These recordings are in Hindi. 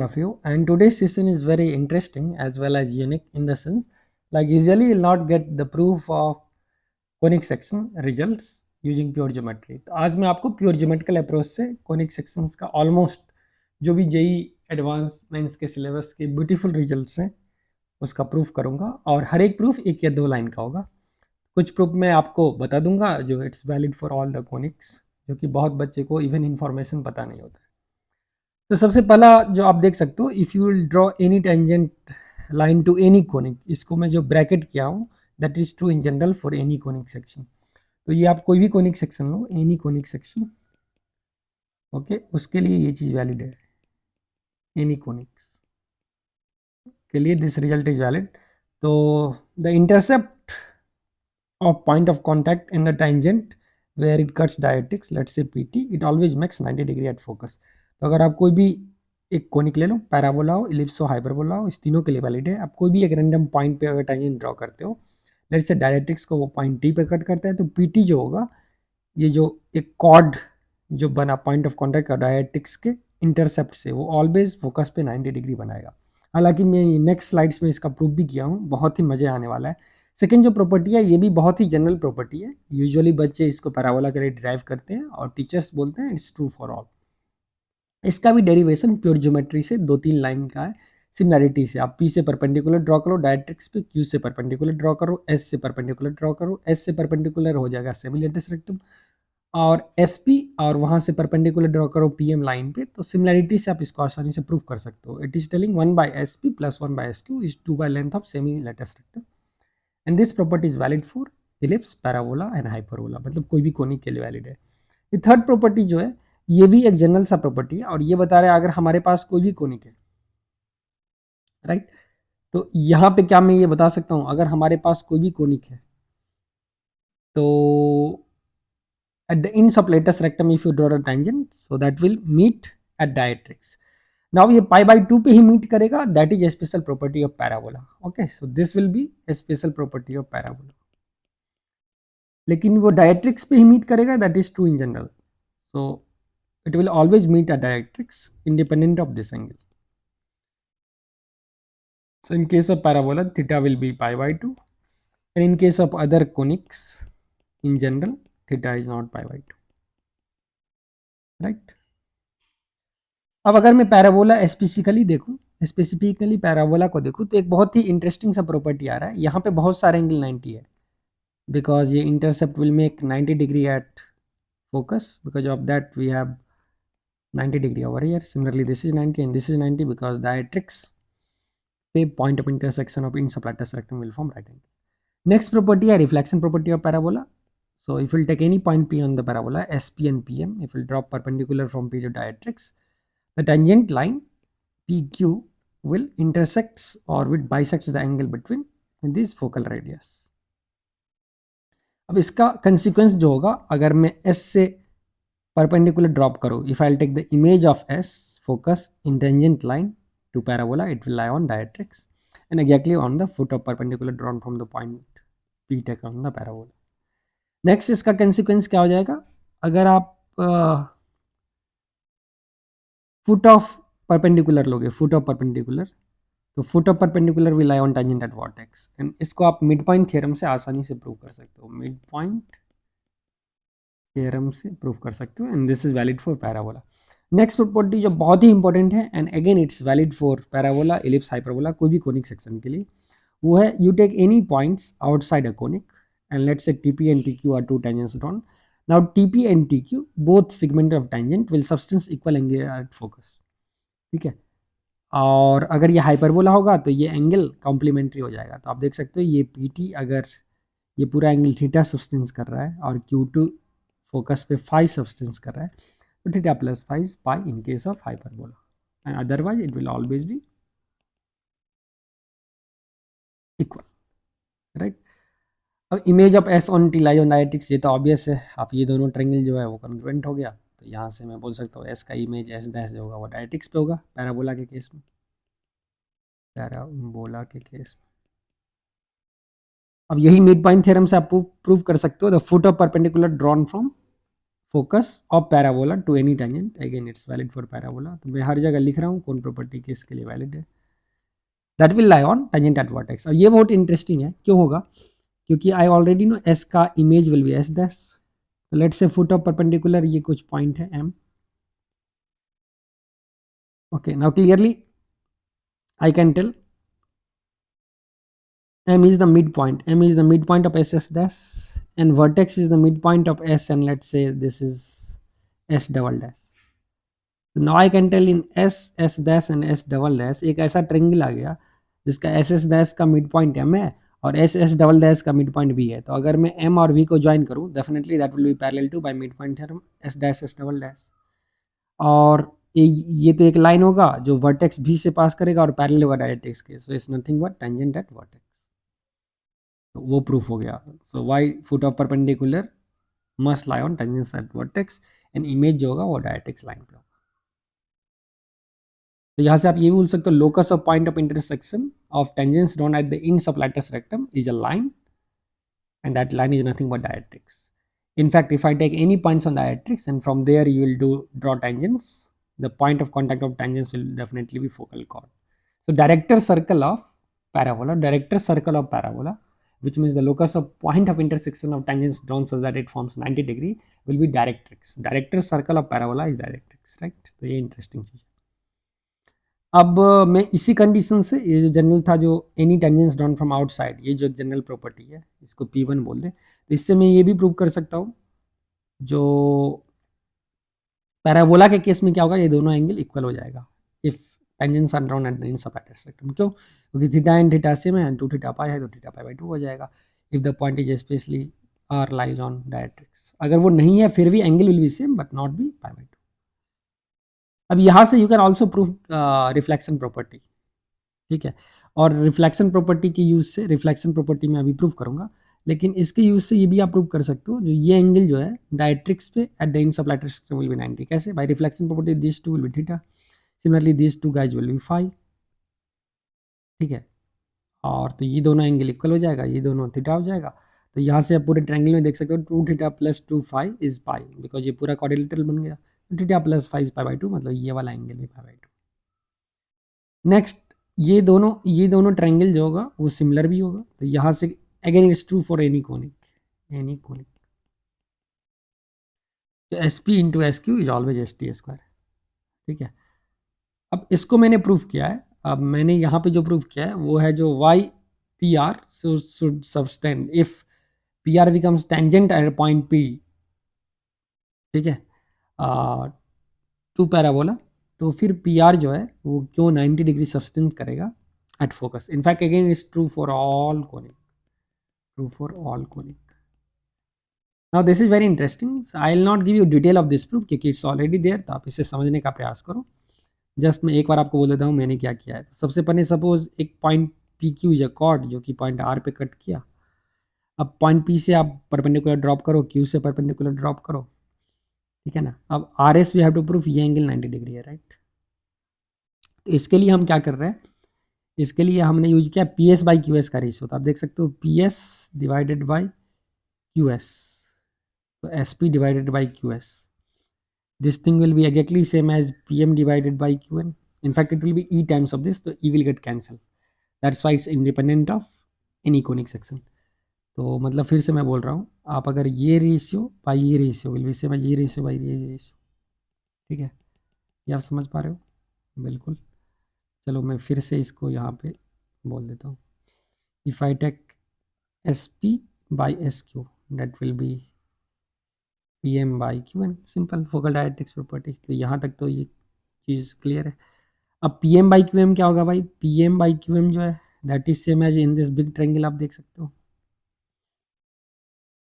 Of you, and today's session is very interesting as well as unique in the sense like usually you'll not get the proof of conic section results using pure geometry. तो आज मैं आपको प्योर ज्योमेट्रिकल अप्रोच से conic sections का ऑलमोस्ट जो भी जेई एडवांस मेंस के सिलेबस के ब्यूटीफुल रिजल्ट्स हैं उसका प्रूफ करूंगा और हर एक प्रूफ एक या दो लाइन का होगा। कुछ प्रूफ मैं आपको बता दूंगा जो it's valid for all the conics, जो कि बहुत बच्चे को इवन इंफॉर्मेशन पता नहीं होता है। तो सबसे पहला जो आप देख सकते हो, if you will draw any tangent line to any conic, इसको मैं जो ब्रैकेट किया हूँ that is true in general for any conic section. तो ये आप कोई भी कोनिक सेक्शन लो, एनी कोनिक सेक्शन, ओके, उसके लिए ये चीज़ वैलिड है। एनी कोनिक्स के लिए दिस रिजल्ट इज वैलिड। तो the intercept of point of contact in the tangent where it cuts dialectics, let's say pt, it always makes 90 degree at focus। तो अगर आप कोई भी एक कोनिक ले लो, पैराबोला हो, इलिप्स हो, हाइपरबोला हो, इस तीनों के लिए वैलिड है। आप कोई भी एक रैंडम पॉइंट पे अगर टेंजेंट ड्रॉ करते हो, लेट्स से डायरेक्ट्रिक्स को वो पॉइंट टी पे कट करता है, तो पीटी जो होगा, ये जो एक कॉर्ड जो बना पॉइंट ऑफ कॉन्टैक्ट का डायरेक्ट्रिक्स के इंटरसेप्ट से, वो ऑलवेज फोकस पे 90 डिग्री बनाएगा। हालांकि मैं नेक्स्ट स्लाइड्स में इसका प्रूफ भी किया हूँ, बहुत ही मजे आने वाला है। सेकेंड जो प्रॉपर्टी है, ये भी बहुत ही जनरल प्रॉपर्टी है, यूजुअली बच्चे इसको पैराबोला के लिए ड्राइव करते हैं और टीचर्स बोलते हैं इट्स ट्रू फॉर ऑल। इसका भी डेरिवेशन प्योर ज्योमेट्री से 2-3 लाइन का है। सिमिलैरिटी से आप पी से परपेंडिकुलर ड्रॉ करो डायरेक्ट्रिक्स पे, क्यू से परपेंडिकुलर ड्रॉ करो, एस से परपेंडिकुलर ड्रॉ करो, एस से परपेंडिकुलर हो जाएगा सेमी लेटस रेक्टम, और एस पी और वहां से परपेंडिकुलर ड्रॉ करो पीएम लाइन पे। तो सिमिलैरिटी से आप इसको आसानी से प्रूव कर सकते हो। It is telling 1/sp + 1/sq is 2 by length of semi latus rectum, and this property is valid for ellipse, parabola and hyperbola, मतलब कोई भी कोनिक के लिए वैलिड है। ये थर्ड प्रॉपर्टी जो है, ये भी एक जनरल सा प्रॉपर्टी है और ये बता रहा है अगर हमारे पास कोई भी कोनिक है, राइट, तो यहां पे क्या मैं ये बता सकता हूं, अगर हमारे पास कोई भी कोनिक है तो at the ends of latest rectum if you draw a tangent, so that will meet at diatrix। now ये pi by 2 पे ही meet करेगा, that is a special property of parabola। okay, so this will be a special property of parabola। लेकिन वो डायट्रिक्स पे ही मीट करेगा, that is true in general, so it will always meet at diatrix independent of this angle। so in case of parabola theta will be pi by 2, and in case of other conics in general theta is not pi by 2, right। अब अगर मैं पैराबोला स्पेसिफिकली पैराबोला को देखूं, तो एक बहुत ही इंटरेस्टिंग सा प्रॉपर्टी आ रहा है। यहाँ पे बहुत सारे एंगल 90 है, बिकॉज ये intercept will make 90 degree at focus, because of that we have 90 degree over here. Similarly this is 90 and this is 90, because directrix पे point of intersection of ends of latus rectum will form right angle. Next property है reflection property of parabola. So if we'll take any point P on the parabola, SP and PM, if we'll drop perpendicular from P to diatrix, the tangent line PQ will intersects or will bisects the angle between this focal radius। अब इसका कंसिक्वेंस जो होगा, अगर मैं S से परपेंडिकुलर ड्रॉप करूँ, if I take the image of S focus in tangent line to parabola, it will lie on directrix and exactly on the foot of perpendicular drawn from the point P take on the parabola. Next इसका कंसिक्वेंस क्या हो जाएगा, अगर आप फुट ऑफ परपेंडिकुलर लोगे, फुट ऑफ परपेंडिकुलर, तो foot of perpendicular will lie on tangent at vertex, and इसको आप मिड पॉइंट थ्योरम से आसानी से प्रूव कर सकते हो, मिड पॉइंट थ्योरम से प्रूव कर सकते हो, and this is valid for parabola. Next property जो बहुत ही इंपॉर्टेंट है, and again it's valid for parabola, ellipse, hyperbola, कोई भी कोनिक सेक्शन के लिए, वो है you take any points outside a conic and let's say TP and TQ are two tangents drawn। now TP and TQ both segment of tangent will substance equal angle at focus, ठीक है। और अगर ये हाइपरबोला होगा तो ये एंगल कॉम्प्लीमेंट्री हो जाएगा। तो आप देख सकते हो ये PT अगर ये पूरा एंगल थीटा सब्सटेंस कर रहा है और Q2 फोकस पे फाई सब्सटेंस कर रहा है, तो theta plus phi pi in case of hyperbola, and otherwise it will always be equal, right. अब image of S on T lie on directrix, ये तो ऑब्वियस है, आप ये दोनों ट्रायंगल जो है वो कॉन्ग्रुएंट हो गया, तो यहाँ से मैं बोल सकता हूँ एस का इमेज एस डैश जो होगा वो डायरेक्ट्रिक्स पे होगा पैराबोला के केस में, पैराबोला के केस में। अब यही मिड पॉइंट थ्योरम से आप प्रूव कर सकते हो, the foot of perpendicular drawn from focus of parabola to any tangent, again it's valid for parabola. तो मैं हर जगह लिख रहा हूँ कौन प्रॉपर्टी किसके लिए वैलिड है। That will lie on tangent at vertex. अब ये बहुत इंटरेस्टिंग है, क्यों होगा? क्योंकि आई ऑलरेडी नो एस का image will be S dash. Let's say foot of perpendicular ये कुछ पॉइंट है M. Okay, now clearly I can tell M is the midpoint. M is the midpoint of SS dash, and vertex is the midpoint of S, and let's say this is S double dash. So now I can tell in S, S dash and S double dash एक ऐसा ट्रेंगल आ गया जिसका S S dash का मिड पॉइंट M है और S S डबल डैश का मिड पॉइंट V है। तो अगर मैं M और V को ज्वाइन करूँ, definitely that will be parallel to by mid point theorem S dash S double dash. और ये तो एक लाइन होगा जो वर्टेक्स V से पास करेगा और पैरेलल होगा डायरेक्ट्रिक्स के। So it's nothing but tangent at vertex. तो वो प्रूफ हो गया। So why foot of perpendicular must lie on tangents at vertex, and image जो होगा वो डायरेक्ट्रिक्स लाइन पे होगा। तो यहाँ से आप ये भी बोल सकते हो locus of point of intersection of tangents drawn at the ends of latus rectum is a line, and that line is nothing but directrix. In fact, if I take any points on directrix and from there you will draw tangents, the point of contact of tangents will definitely be focal chord. So director circle of parabola, which means the locus of point of intersection of tangents drawn such that it forms 90 degree will be directrix. Director circle of parabola is directrix, right? तो ये interesting चीज। अब मैं इसी कंडीशन से ये जो जनरल था जो any tangents drawn from outside, ये जो जनरल प्रॉपर्टी है इसको P1 बोल दे, तो इससे मैं ये भी प्रूव कर सकता हूँ जो पैराबोला के केस में क्या होगा, ये दोनों एंगल इक्वल हो जाएगा if tangents are drawn at the ends of latus rectum. क्यों? क्योंकि थीटा एंड थीटा सेम है, एंड 2 थीटा पाई है तो थीटा पाई बाई 2 हो जाएगा if the point is specially or lies on directrix. अगर वो नहीं है फिर भी angle will be same but not be pi by 2। अब यहाँ से you can also prove reflection property, ठीक है। और रिफ्लेक्शन प्रॉपर्टी के यूज से, रिफ्लेक्शन प्रॉपर्टी में अभी प्रूव करूंगा, लेकिन इसके यूज से ये भी आप प्रूव कर सकते हो जो ये एंगल जो है डायरेक्ट्रिक्स पे at the ends of latus will be 90। कैसे? By reflection property this two will be theta, similarly this two guys will be phi, ठीक है। और तो ये दोनों एंगल इक्वल हो जाएगा, ये दोनों थीटा हो जाएगा। तो यहाँ से आप पूरे ट्रायंगल में देख सकते हो 2 theta plus 2 phi is pi, because ये पूरा क्वाड्रिलेटरल बन गया। Theta plus phi is pi by 2, मतलब ये वाला एंगल भी पाई बाई 2। नेक्स्ट, ये दोनों ट्रायंगल जो होगा वो सिमिलर भी होगा। तो यहाँ से again it's true for any conic. तो S P into S Q is always S T square, ठीक है। अब इसको मैंने प्रूफ किया है। अब मैंने यहाँ पे जो प्रूफ किया है वो है जो Y P R should subtend if P R becomes tangent at point P, ठीक है, टू पैराबोला, तो फिर पी आर जो है वो क्यों 90 डिग्री सब्सटेंस करेगा at focus. In fact again is true for all conic, now this is very interesting. I will not give you detail of this proof क्योंकि इट्स ऑलरेडी देयर, तो आप इसे समझने का प्रयास करो। जस्ट मैं एक बार आपको बोल देता हूँ मैंने क्या किया है। तो सबसे पहले सपोज एक point P Q is a cord जो कि पॉइंट आर पे कट किया। अब पॉइंट पी से आप परपेंडिकुलर ड्रॉप करो, क्यू से परपेंडिकुलर ड्रॉप करो, ठीक है ना। अब R S we have to proof ये एंगल 90 डिग्री है, राइट। तो इसके लिए हम क्या कर रहे हैं, इसके लिए हमने यूज किया P S by Q S का रेशियो। तो आप देख सकते हो P S divided by Q S, तो S P divided by Q S, this thing will be exactly same as pm divided by qn. In fact it will be e times of this, so e will get cancelled. That's why it's independent of any conic section. तो मतलब फिर से मैं बोल रहा हूँ, आप अगर ये रेशियो बाई ये ratio will be same as ये रेशियो बाई ये रेशियो, ठीक है। ये आप समझ पा रहे हो? बिल्कुल। चलो मैं फिर से इसको यहाँ पे बोल देता हूँ। If I take S P by S Q that will be P M by Q N, simple focal directrix property. तो यहाँ तक तो ये चीज़ क्लियर है। अब P M by Q M क्या होगा भाई? P M by Q M जो है that is same as in this big triangle, आप देख सकते हो।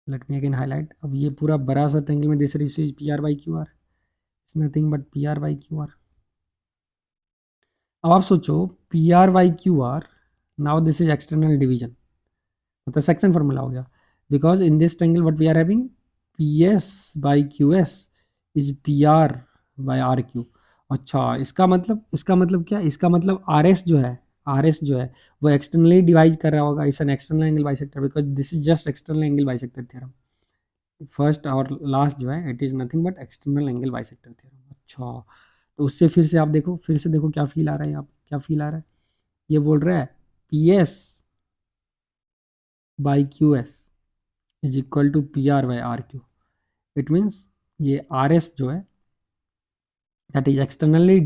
Let me again highlight. अब ये पूरा बड़ा सा ट्रायंगल में this ratio is P R by Q R, it's nothing but P R by Q R. अब आप सोचो P R by Q R, now this is external division, मतलब सेक्शन फॉर्मूला हो गया, because in this triangle what we are having P S by Q S is P R by R Q. अच्छा, इसका मतलब क्या? इसका मतलब आर एस जो है वो एक्सटर्नली डिवाइड कर रहा होगा। इस an external angle bisector, because this is just external angle bisector theorem. First और लास्ट जो है it is nothing but external angle bisector theorem. अच्छा, तो उससे फिर से आप देखो, फिर से देखो क्या फील आ रहा है यहाँ पे, क्या फील आ रहा है। ये बोल रहा है P S by Q S is equal to P R by R Q. It means ये आर एस जो है that is externally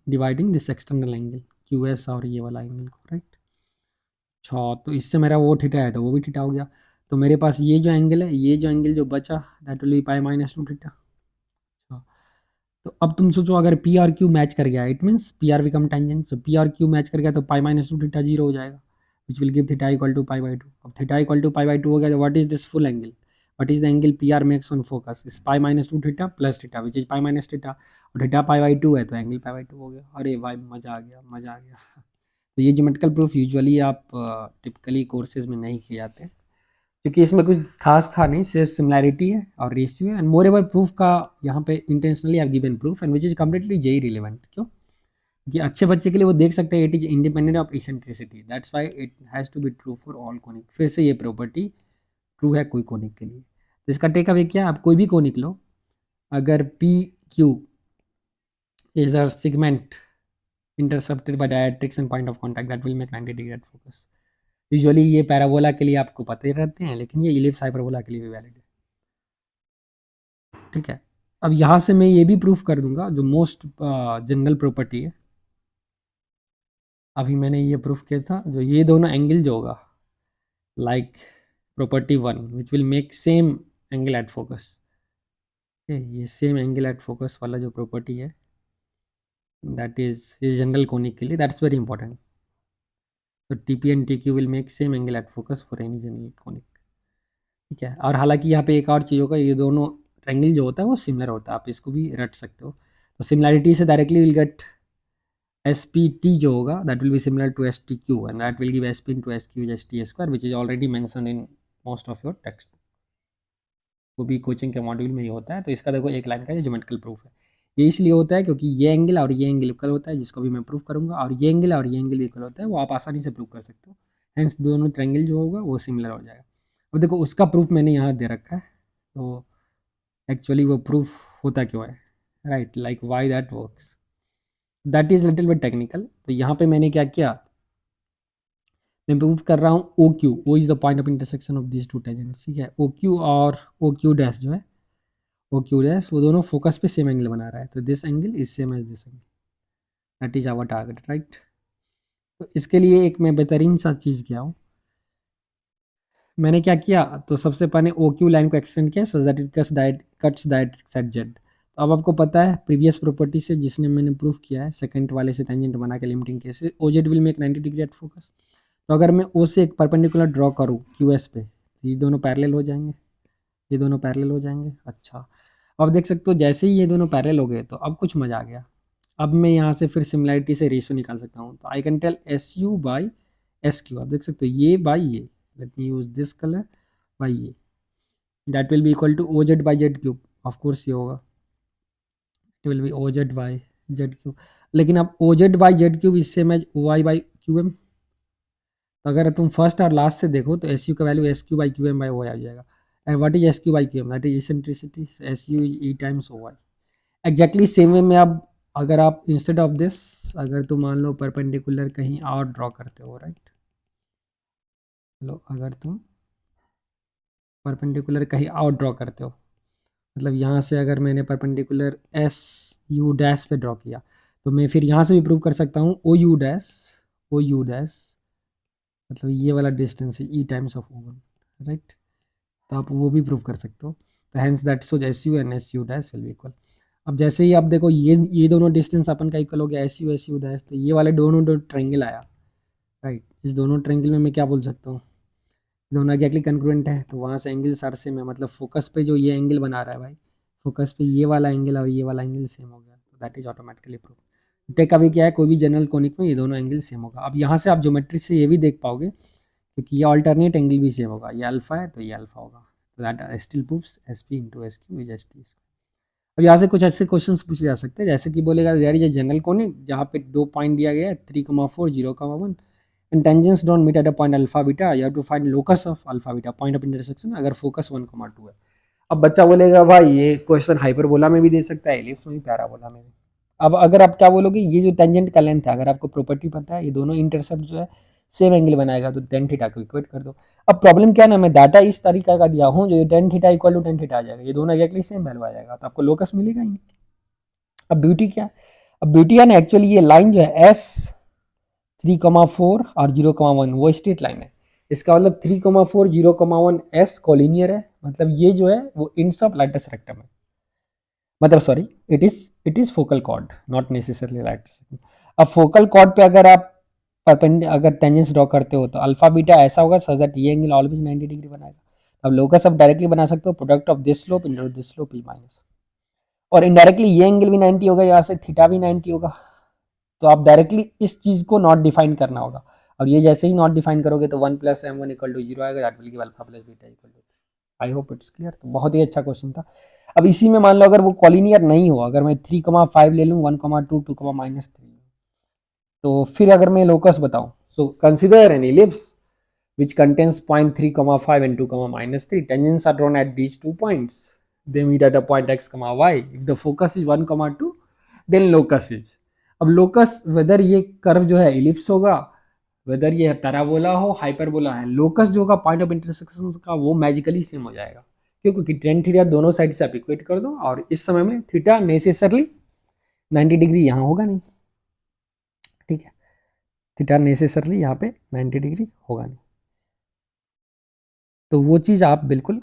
dividing this external angle Q S और ये वाला एंगल को, राइट। अच्छा, तो इससे मेरा वो थीटा है तो वो भी थीटा हो गया। तो मेरे पास ये जो एंगल है, ये जो एंगल जो बचा that will B pi minus two theta. अच्छा, तो अब तुम सोचो अगर पी आर क्यू मैच कर गया, it means P R become tangent, so P R Q match कर गया तो pi minus two theta zero हो जाएगा, which will give theta equal to pi by two. अब theta equal to pi by two हो गया तो what is this full angle, what is the angle P R makes on focus is pi minus two theta plus theta which is pi minus theta, और थीटा पाई बाई टू है तो एंगल पाई बाई टू हो गया। अरे भाई मजा आ गया, मजा आ गया। तो ये ज्योमेट्रिकल प्रूफ यूजुअली आप टिपिकली कोर्सेज में नहीं किए जाते क्योंकि इसमें कुछ खास था नहीं, सिर्फ सिमिलैरिटी है और रेशियो है, एंड मोर एवर प्रूफ का यहाँ पे intentionally I given proof and which is completely जेई रिलेवेंट। क्यों? कि अच्छे बच्चे के लिए वो देख सकते हैं it is independent of eccentricity, that's why it has to be true for all conic. फिर से ये प्रॉपर्टी ट्रू है कोई कोनिक के लिए। तो इसका टेक अवे क्या है, आप कोई भी कोनिक लो, अगर P Q is a segment intercepted bye directrix and point of contact that will make 90 degree at focus. Usually ये पैराबोला के लिए आपको पता ही रहते हैं, लेकिन ये इलिप्स हाइपरबोला के लिए भी वैलिड है, ठीक है। अब यहाँ से मैं ये भी प्रूफ कर दूंगा जो मोस्ट जनरल प्रॉपर्टी है। अभी मैंने ये प्रूफ किया था, जो ये दोनों एंगल जो होगा like property one which will make same angle at focus, ये सेम एंगल एट फोकस वाला जो प्रॉपर्टी है दैट इज जनरल कोनिक के लिए, दैट्स वेरी इंपॉर्टेंट। तो T P and T Q will make same angle at focus for any general conic, ठीक है। और हालांकि यहाँ पे एक और चीज़ होगा, ये दोनों ट्रायंगल जो होता है वो सिमिलर होता है, आप इसको भी रट सकते हो। तो सिमिलैरिटी से directly will get S P T जो होगा that will be similar to S T Q and that will give S P into S Q S T square which is already mention in most of your text, वो भी कोचिंग के मॉड्यूल में ही होता है। तो इसका देखो एक लाइन का ये ज्योमेट्रिकल प्रूफ है। ये इसलिए होता है क्योंकि ये एंगल और ये एंगल इक्वल होता है, जिसको भी मैं प्रूफ करूंगा, और ये एंगल और ये एंगल इक्वल होता है, वो आप आसानी से प्रूफ कर सकते हो। हेंस दोनों ट्रायंगल जो होगा वो सिमिलर हो जाएगा। अब देखो उसका प्रूफ मैंने यहाँ दे रखा है, तो एक्चुअली वो प्रूफ होता क्यों है, right, like why that works, that is little bit technical. तो यहाँ पे मैंने क्या किया, मैं प्रूव कर रहा हूँ ओ क्यू, वो is the point of intersection of this to tangents, ठीक है। ओ क्यू और ओ क्यू डैश जो है, ओ क्यू डैश, वो दोनों फोकस पे सेम एंगल बना रहा है, तो this angle is same as this angle, that is our target, right. तो इसके लिए एक मैं बेहतरीन सा चीज़ किया हूँ, मैंने क्या किया, तो सबसे पहले ओ क्यू लाइन को एक्सटेंड किया so that it cuts directrix at Z. तो अब आपको पता है प्रीवियस प्रॉपर्टी से जिसने मैंने प्रूफ किया है सेकंड वाले से टेंजेंट बना के लिमिटिंग केस से, O Z will make 90 degree at focus. तो अगर मैं ओ से एक परपेंडिकुलर ड्रॉ करूँ क्यू एस पे, तो ये दोनों पैरेलल हो जाएंगे, ये दोनों पैरेलल हो जाएंगे। अच्छा, अब देख सकते हो जैसे ही ये दोनों पैरेलल हो गए तो अब कुछ मजा आ गया। अब मैं यहाँ से फिर सिमिलैरिटी से रेशियो निकाल सकता हूँ, तो I can tell S U by S Q, आप देख सकते हो ये बाई ये, let me use this colour, by ये, that will be equal to O Z by Z cube, of course ये होगा, it will be O Z by Z cube. लेकिन अब O Z by Z cube इससे मैं O Y by Q M, तो अगर तुम फर्स्ट और लास्ट से देखो तो एस यू का value S Q by Q M by O आ जाएगा। And what is S Q by Q M, that is eccentricity, S U is E times O Y. Exactly same way में अब अगर आप इंस्टेड ऑफ दिस, अगर तुम मान लो परपेंडिकुलर कहीं और ड्रॉ करते हो, राइट, चलो अगर तुम परपेंडिकुलर कहीं और ड्रॉ करते हो, मतलब यहाँ से अगर मैंने परपेंडिकुलर एस यू डैश पे ड्रॉ किया, तो मैं फिर यहाँ से भी प्रूव कर सकता हूँ O U dash, O U dash मतलब ये वाला डिस्टेंस है E times of O one, right. तो आप वो भी प्रूव कर सकते हो। तो hence that so S U and S U dash will be equal. अब जैसे ही आप देखो ये दोनों डिस्टेंस अपन का इक्वल हो गया एस यू डैश, तो ये वाले दोनों जो ट्रायंगल आया, राइट, इस दोनों ट्रायंगल में मैं क्या बोल सकता हूँ, दोनों एग्जैक्टली कंक्रुएंट है, तो वहाँ से एंगल सर सेम है, मतलब फोकस पे जो ये एंगल बना रहा है भाई, फोकस पे ये वाला एंगल और ये वाला एंगल सेम हो गया, तो that is automatically proof. Take away क्या है, कोई भी जनरल कोनिक में ये दोनों एंगल सेम होगा। अब यहाँ से आप ज्योमेट्री से ये भी देख पाओगे क्योंकि ये अल्टरनेट एंगल भी सेम होगा, ये अल्फा है तो ये अल्फा होगा, तो that still proves S P into S Q is S T. अब यहाँ से कुछ ऐसे क्वेश्चंस पूछे जा सकते हैं, जैसे कि बोलेगा there is a general conic जहाँ पे दो पॉइंट दिया गया है 3,4 0,1 and tangents don't meet at a point alpha beta, you have to find locus of alpha beta, point of intersection, अगर फोकस 1,2 है। अब बच्चा बोलेगा भाई ये क्वेश्चन हाइपरबोला में भी दे सकता है, एलिप्स में भी, पैराबोला में भी। अब अगर आप क्या बोलोगे, ये जो टेंजेंट का लेंथ है, अगर आपको प्रॉपर्टी पता है ये दोनों इंटरसेप्ट जो है सेम एंगल बनाएगा, तो टेन थीटा को इक्वेट कर दो। अब प्रॉब्लम क्या ना, मैं डाटा इस तरीका का दिया हूँ जो tan theta equal to tan theta आ जाएगा, ये दोनों एक्जैक्टली सेम वैल्यू आ जाएगा, तो आपको लोकस मिलेगा ही नहीं। अब ब्यूटी क्या है, अब ब्यूटी है ना, एक्चुअली ये लाइन जो है एस 3,4 और 0,1 वो स्ट्रेट लाइन है। इसका मतलब 3,4 0,1 एस कोलिनियर है, मतलब ये जो है वो इंड्स ऑफ लैटिस रेक्टम है, मतलब sorry it is focal cord, not necessarily lattice. अब फोकल कॉर्ड पे अगर आप अगर टेंजेंस ड्रॉ करते हो तो अल्फा बीटा ऐसा होगा सच दैट ये एंगल ऑलवेज 90 डिग्री बनाएगा। अब लोकस आप डायरेक्टली बना सकते हो, product of this slope into this slope is minus, और इनडायरेक्टली ये एंगल भी 90 होगा, यहाँ से थीटा भी 90 होगा। तो आप डायरेक्टली इस चीज को नॉट डिफाइन करना होगा। अब ये जैसे ही नॉट डिफाइन करोगे तो 1 + m1 = 0 आएगा, that will give alpha plus beta equal to. I hope it's clear. तो बहुत ही अच्छा क्वेश्चन था। अब इसी में मान लो अगर वो कॉलिनियर नहीं हो, अगर मैं 3,5 ले लूँ, 1,2 2,-3, तो फिर अगर मैं लोकस बताऊं, so consider N ellipse which contains point 3,5 and 2,-3. Tangents are drawn at these 2 points. They meet at a point x, y. If the focus is 1,2, then locus is. अब लोकस वेदर ये कर्व जो है इलिप्स होगा, वेदर ये पैराबोला हो, हाइपरबोला है, लोकस जो होगा पॉइंट ऑफ इंटरसेक्शन का वो मैजिकली सेम हो जाएगा। क्योंकि टेन थीटा दोनों साइड से आप इक्वेट कर दो, और इस समय में थीटा नेसेसरली 90 डिग्री यहाँ होगा नहीं, ठीक है, थीटा नेसेसरली यहाँ पे 90 डिग्री होगा नहीं। तो वो चीज़ आप बिल्कुल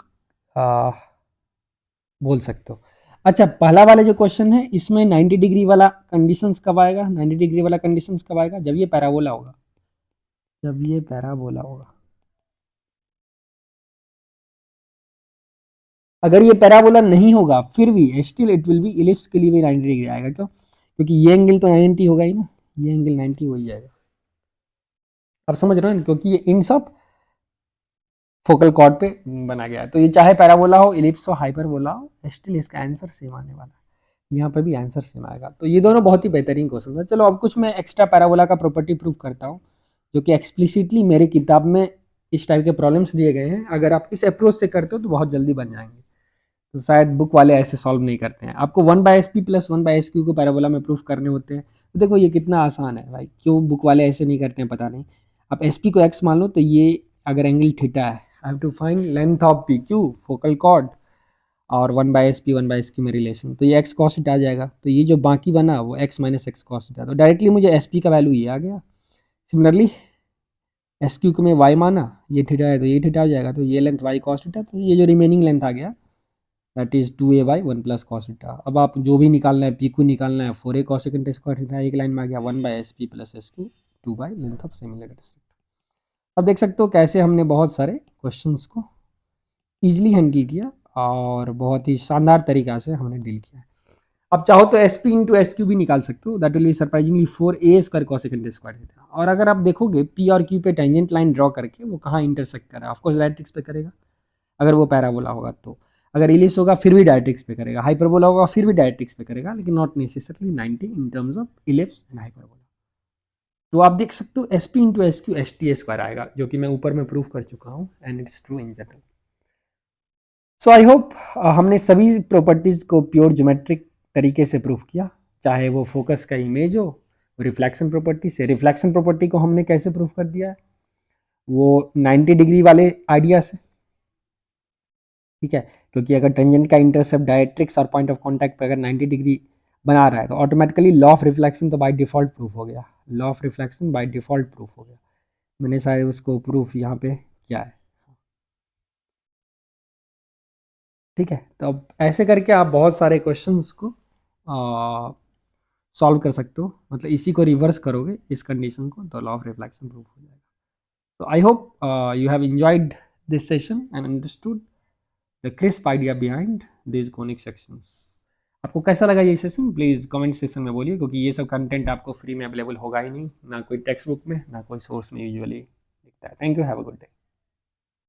बोल सकते हो। अच्छा, पहला वाला जो क्वेश्चन है इसमें 90 डिग्री वाला कंडीशंस कब आएगा, 90 डिग्री वाला कंडीशंस कब आएगा, जब ये पैराबोला होगा, जब ये पैराबोला होगा। अगर ये पैराबोला नहीं होगा फिर भी still it will B ellipse के लिए भी 90 डिग्री आएगा। क्यों? क्योंकि ये एंगल तो 90 होगा ही ना, ये एंगल 90 हो ही जाएगा। आप समझ रहे हो ना, क्योंकि ये इंड्स ऑफ फोकल कॉर्ड पे बना गया है। तो ये चाहे पैराबोला हो, इलिप्स हो, हाइपरबोला हो, स्टिल इसका आंसर सेम आने वाला है, यहाँ पे भी आंसर सेम आएगा। तो ये दोनों बहुत ही बेहतरीन क्वेश्चन है। चलो अब कुछ मैं एक्स्ट्रा पैराबोला का प्रॉपर्टी प्रूव करता हूँ, जो कि एक्सप्लिसिटली मेरी किताब में इस टाइप के प्रॉब्लम्स दिए गए हैं। अगर आप इस अप्रोच से करते हो तो बहुत जल्दी बन जाएंगे, तो शायद बुक वाले ऐसे सॉल्व नहीं करते हैं। आपको 1/SP + 1/SQ को पैराबोला में प्रूफ करने होते हैं। तो देखो ये कितना आसान है भाई, क्यों बुक वाले ऐसे नहीं करते हैं पता नहीं। आप SP को x मान लो, तो ये अगर एंगल थीटा है, I have to find length of PQ focal chord, और 1/SP 1/SQ में रिलेशन, तो ये x cos थीटा आ जाएगा। तो ये जो बाकी बना वो x - x cos थीटा, तो डायरेक्टली मुझे SP का वैल्यू ये आ गया। सिमिलरली SQ को मैं y माना, ये थीटा है तो ये थीटा आ जाएगा, तो ये लेंथ y cos थीटा, तो ये जो रिमेनिंग लेंथ आ गया that is 2a/1 + cos theta. अब आप जो भी निकालना है, PQ निकालना है, 4a cos स्क्वायर थीटा, एक लाइन में आ गया 1/SP + SQ 2 length of similar district. अब देख सकते हो कैसे हमने बहुत सारे क्वेश्चंस को ईजिली हैंडल किया, और बहुत ही शानदार तरीका से हमने डील किया। अब चाहो तो SP × SQ भी निकाल सकते हो, that will B surprisingly 4a² cos square theta. और अगर आप देखोगे P और Q पे टेंजेंट लाइन ड्रॉ करके वो कहाँ इंटरसेक्ट कर रहा है, ऑफकोर्स डायरेक्ट्रिक्स पे करेगा अगर वो पैराबोला होगा तो। अगर इलिप्स होगा फिर भी डायरेक्ट्रिक्स पे करेगा, हाइपरबोला होगा फिर भी डायरेक्ट्रिक्स पे करेगा, लेकिन not necessarily 90 in terms of ellipse and hyperbola. तो आप देख सकते हो SP × SQ STA² आएगा, जो कि मैं ऊपर में प्रूव कर चुका हूँ, and it's true in general. So I hope हमने सभी प्रॉपर्टीज को प्योर ज्योमेट्रिक तरीके से प्रूफ किया, चाहे वो फोकस का इमेज हो, रिफ्लेक्शन प्रॉपर्टी से। रिफ्लेक्शन प्रॉपर्टी को हमने कैसे प्रूफ कर दिया है, वो 90 डिग्री वाले आइडिया से, ठीक है। क्योंकि अगर टेंजेंट का इंटरसेप्ट डायरेक्ट्रिक्स और पॉइंट ऑफ कांटेक्ट पे अगर 90 डिग्री बना रहा है तो ऑटोमेटिकली लॉ ऑफ रिफ्लेक्शन तो बाय डिफॉल्ट प्रूफ हो गया, law of reflection by default proof हो गया। मैंने शायद उसको प्रूफ यहाँ पे किया है, ठीक है। तो अब ऐसे करके आप बहुत सारे क्वेश्चंस को सॉल्व कर सकते हो, मतलब इसी को रिवर्स करोगे इस कंडीशन को तो लॉ ऑफ रिफ्लेक्शन प्रूफ हो जाएगा। So I hope you have enjoyed this session and understood the crisp idea behind these conic sections. आपको कैसा लगा ये सेशन, प्लीज़ कमेंट सेक्शन में बोलिए, क्योंकि ये सब कंटेंट आपको फ्री में अवेलेबल होगा ही नहीं, ना कोई टेक्स्ट बुक में, ना कोई सोर्स में यूजुअली दिखता है। Thank you, have a good day.